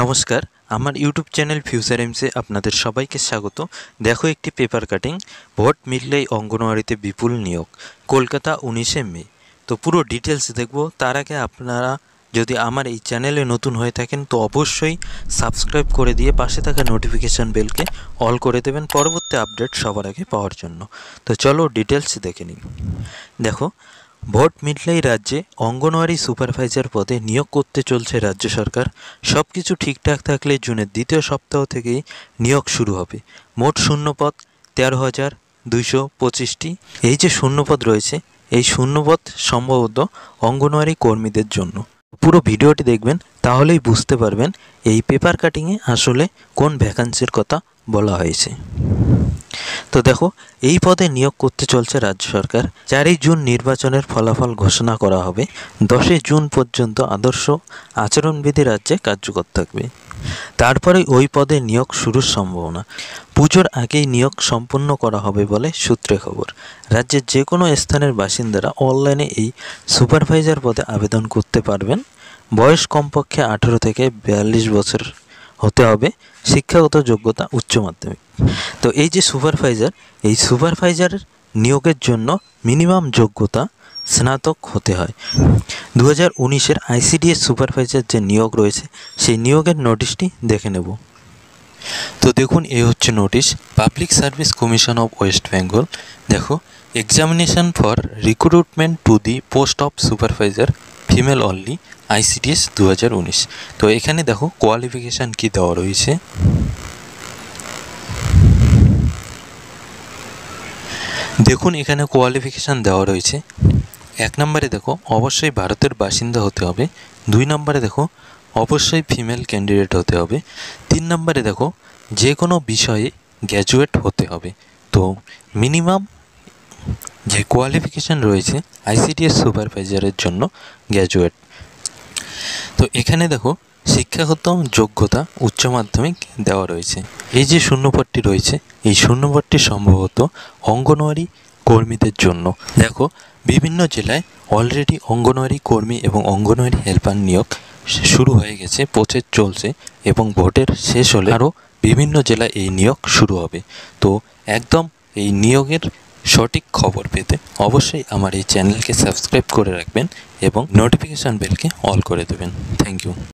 নমস্কার, আমার YouTube channel future এমসে আপনাদের সবাইকে স্বাগত। দেখো একটি পেপার কাটিং, ভোট মিললেই অঙ্গনওয়াড়িতে বিপুল নিয়োগ, কলকাতা 19শে মে। তো পুরো ডিটেলস দেখব। তার আগে আপনারা যদি আমার এই চ্যানেলে নতুন হয়ে থাকেন তো অবশ্যই সাবস্ক্রাইব করে দিয়ে পাশে থাকা নোটিফিকেশান বেলকে অল করে দেবেন পরবর্তী আপডেট সবার আগে পাওয়ার জন্য। তো চলো ডিটেলস দেখে নিই। দেখো, ভোট মিললেই রাজ্যে অঙ্গনওয়াড়ি সুপারভাইজার পদে নিয়োগ করতে চলছে রাজ্য সরকার। সব কিছু ঠিকঠাক থাকলে জুনের দ্বিতীয় সপ্তাহ থেকেই নিয়োগ শুরু হবে। মোট শূন্যপদ 13,225টি। এই যে শূন্যপদ রয়েছে, এই শূন্যপদ সম্ভবত অঙ্গনওয়াড়ি কর্মীদের জন্য। পুরো ভিডিওটি দেখবেন, তাহলেই বুঝতে পারবেন এই পেপার কাটিংয়ে আসলে কোন ভ্যাকান্সির কথা বলা হয়েছে। তো দেখো, এই পদে নিয়োগ করতে চলছে রাজ্য সরকার। 4ই জুন নির্বাচনের ফলাফল ঘোষণা করা হবে। 10 জুন পর্যন্ত আদর্শ আচরণবিধি রাজ্যে কার্যকর থাকবে। তারপরে ওই পদে নিয়োগ শুরুর সম্ভাবনা। পুজোর আগেই নিয়োগ সম্পন্ন করা হবে বলে সূত্রে খবর। রাজ্যের যে কোনো স্থানের বাসিন্দারা অনলাইনে এই সুপারভাইজার পদে আবেদন করতে পারবেন। বয়স কমপক্ষে 18 থেকে 42 বছর হতে হবে। শিক্ষাগত যোগ্যতা উচ্চ মাধ্যমিক। তো এই যে সুপারভাইজার, এই সুপারভাইজারের নিয়োগের জন্য মিনিমাম যোগ্যতা স্নাতক হতে হয়। 2019-এর আইসিডিএস সুপারভাইজার যে নিয়োগ রয়েছে, সেই নিয়োগের নোটিশটি দেখে নেব। তো দেখুন, এই হচ্ছে notice, public service commission of West Bengal. দেখো, examination for recruitment to the post of supervisor female only ICDS 2019। তো এখানে দেখো কোয়ালিফিকেশান কি দেওয়া রয়েছে। দেখুন, এখানে কোয়ালিফিকেশান দেওয়া রয়েছে। 1 নম্বরে দেখো অবশ্যই ভারতের বাসিন্দা হতে হবে। 2 নম্বরে দেখো অবশ্যই ফিমেল ক্যান্ডিডেট হতে হবে। 3 নম্বরে দেখো যে কোনো বিষয়ে গ্র্যাজুয়েট হতে হবে। তো মিনিমাম যে কোয়ালিফিকেশান রয়েছে আইসিডিএস সুপারভাইজারের জন্য গ্র্যাজুয়েট। তো এখানে দেখো শিক্ষাগত যোগ্যতা উচ্চ মাধ্যমিক দেওয়া রয়েছে। এই যে শূন্যপদটি রয়েছে, এই শূন্যপদটি সম্ভবত অঙ্গনওয়াড়ি কর্মীদের জন্য। দেখো, বিভিন্ন জেলায় অলরেডি অঙ্গনওয়াড়ি কর্মী এবং অঙ্গনওয়াড়ি হেল্পার নিয়োগ শুরু হয়ে গেছে, প্রসেস চলছে এবং ভোটের শেষ হলে আরও বিভিন্ন জেলায় এই নিয়োগ শুরু হবে। তো একদম এই নিয়োগের সঠিক খবর পেতে অবশ্যই আমার এই চ্যানেলকে সাবস্ক্রাইব করে রাখবেন এবং নোটিফিকেশান বেলকে অল করে দেবেন। Thank you.